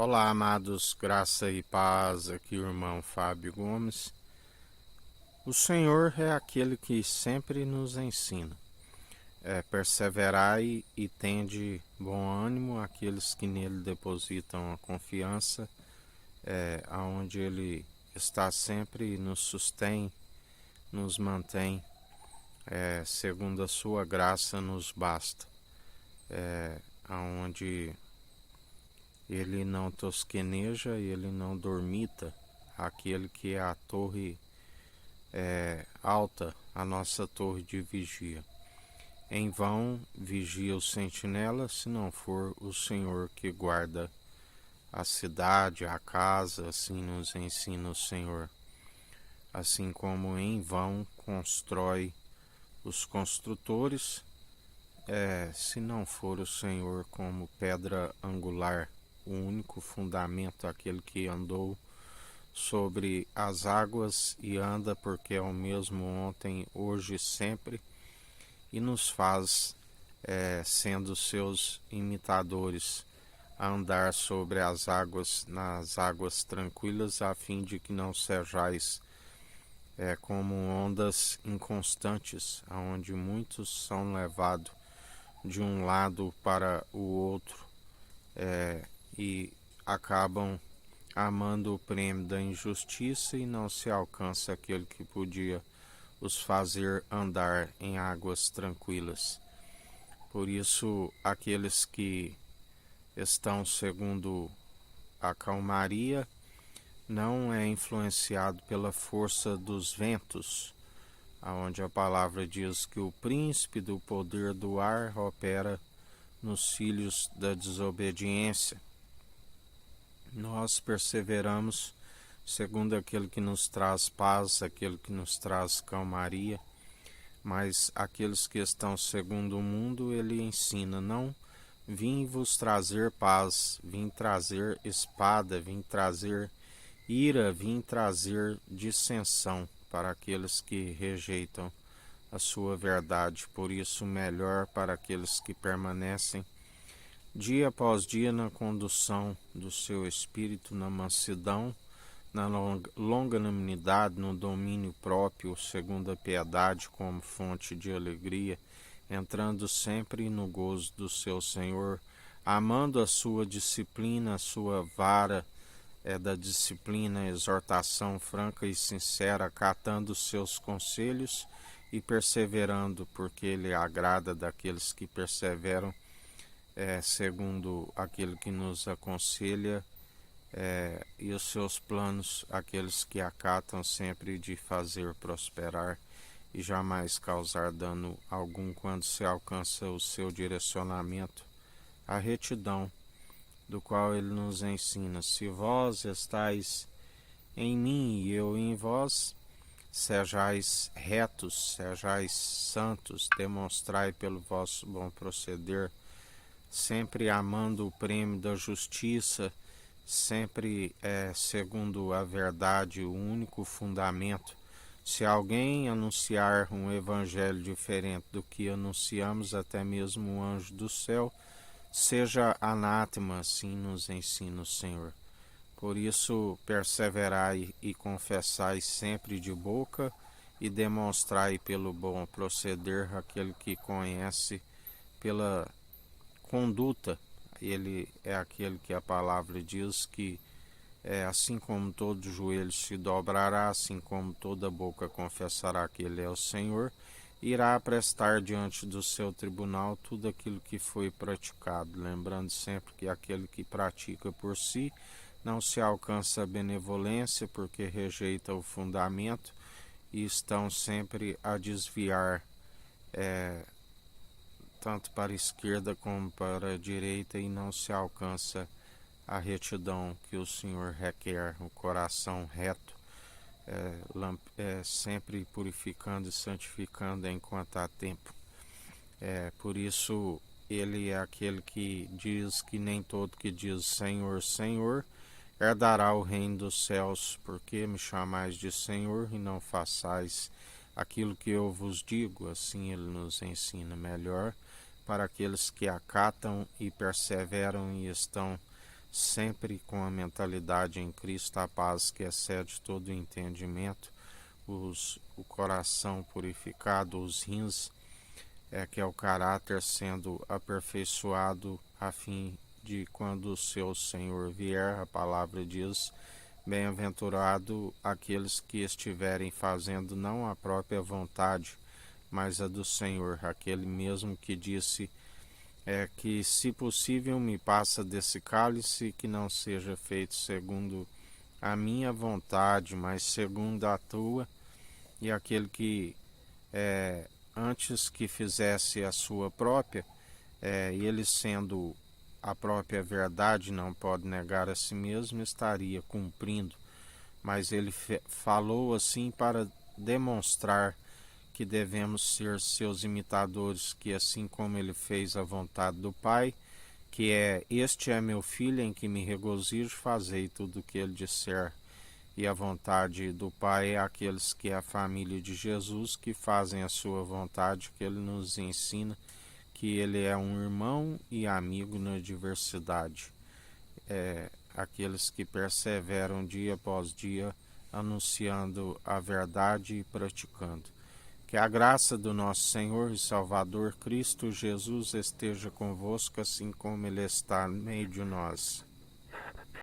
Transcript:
Olá, amados, graça e paz, aqui o irmão Fábio Gomes. O Senhor é aquele que sempre nos ensina. Perseverai e tende bom ânimo aqueles que nele depositam a confiança, aonde ele está sempre e nos sustém, nos mantém, segundo a sua graça nos basta, aonde ele não tosqueneja e ele não dormita, aquele que é a torre alta, a nossa torre de vigia. Em vão vigia o sentinela, se não for o Senhor que guarda a cidade, a casa, assim nos ensina o Senhor. Assim como em vão constrói os construtores, se não for o Senhor como pedra angular, o único fundamento, aquele que andou sobre as águas e anda, porque é o mesmo ontem, hoje e sempre, e nos faz, sendo seus imitadores, a andar sobre as águas, nas águas tranquilas, a fim de que não sejais como ondas inconstantes, aonde muitos são levados de um lado para o outro e acabam amando o prêmio da injustiça e não se alcança aquele que podia os fazer andar em águas tranquilas. Por isso, aqueles que estão segundo a calmaria não é influenciado pela força dos ventos, aonde a palavra diz que o príncipe do poder do ar opera nos filhos da desobediência. Nós perseveramos segundo aquele que nos traz paz, aquele que nos traz calmaria, mas aqueles que estão segundo o mundo, ele ensina: não vim vos trazer paz, vim trazer espada, vim trazer ira, vim trazer dissensão para aqueles que rejeitam a sua verdade. Por isso, melhor para aqueles que permanecem dia após dia na condução do seu espírito, na mansidão, na longanimidade, no domínio próprio, segundo a piedade como fonte de alegria, entrando sempre no gozo do seu Senhor, amando a sua disciplina, a sua vara da disciplina, exortação franca e sincera, acatando os seus conselhos e perseverando, porque ele agrada daqueles que perseveram, segundo aquele que nos aconselha, e os seus planos, aqueles que acatam sempre de fazer prosperar e jamais causar dano algum quando se alcança o seu direcionamento, a retidão, do qual ele nos ensina: se vós estáis em mim e eu em vós, sejais retos, sejais santos, demonstrai pelo vosso bom proceder, sempre amando o prêmio da justiça, sempre segundo a verdade, o único fundamento. Se alguém anunciar um evangelho diferente do que anunciamos, até mesmo um anjo do céu, seja anátema, assim nos ensina o Senhor. Por isso, perseverai e confessai sempre de boca e demonstrai pelo bom proceder aquele que conhece pela conduta. Ele é aquele que a palavra diz que assim como todo joelho se dobrará, assim como toda boca confessará que ele é o Senhor, irá prestar diante do seu tribunal tudo aquilo que foi praticado, lembrando sempre que aquele que pratica por si não se alcança a benevolência, porque rejeita o fundamento e estão sempre a desviar tanto para a esquerda como para a direita, e não se alcança a retidão que o Senhor requer, o coração reto, sempre purificando e santificando enquanto há tempo. Por isso, ele é aquele que diz que nem todo que diz Senhor, Senhor, herdará o reino dos céus. Porque me chamais de Senhor e não façais aquilo que eu vos digo? Assim ele nos ensina. Melhor para aqueles que acatam e perseveram e estão sempre com a mentalidade em Cristo, a paz que excede todo o entendimento, o coração purificado, os rins, que é o caráter sendo aperfeiçoado, a fim de quando o seu Senhor vier, a palavra diz: bem-aventurado aqueles que estiverem fazendo não a própria vontade, mas a do Senhor, aquele mesmo que disse que, se possível, me passa desse cálice, que não seja feito segundo a minha vontade, mas segundo a tua. E aquele que antes que fizesse a sua própria, ele sendo a própria verdade, não pode negar a si mesmo, estaria cumprindo. Mas ele falou assim para demonstrar que devemos ser seus imitadores, que assim como ele fez a vontade do Pai, que este é meu filho em que me regozijo, fazei tudo o que ele disser. E a vontade do Pai é aqueles que é a família de Jesus, que fazem a sua vontade, que ele nos ensina que ele é um irmão e amigo na diversidade. Aqueles que perseveram dia após dia, anunciando a verdade e praticando. Que a graça do nosso Senhor e Salvador Cristo Jesus esteja convosco, assim como Ele está no meio de nós.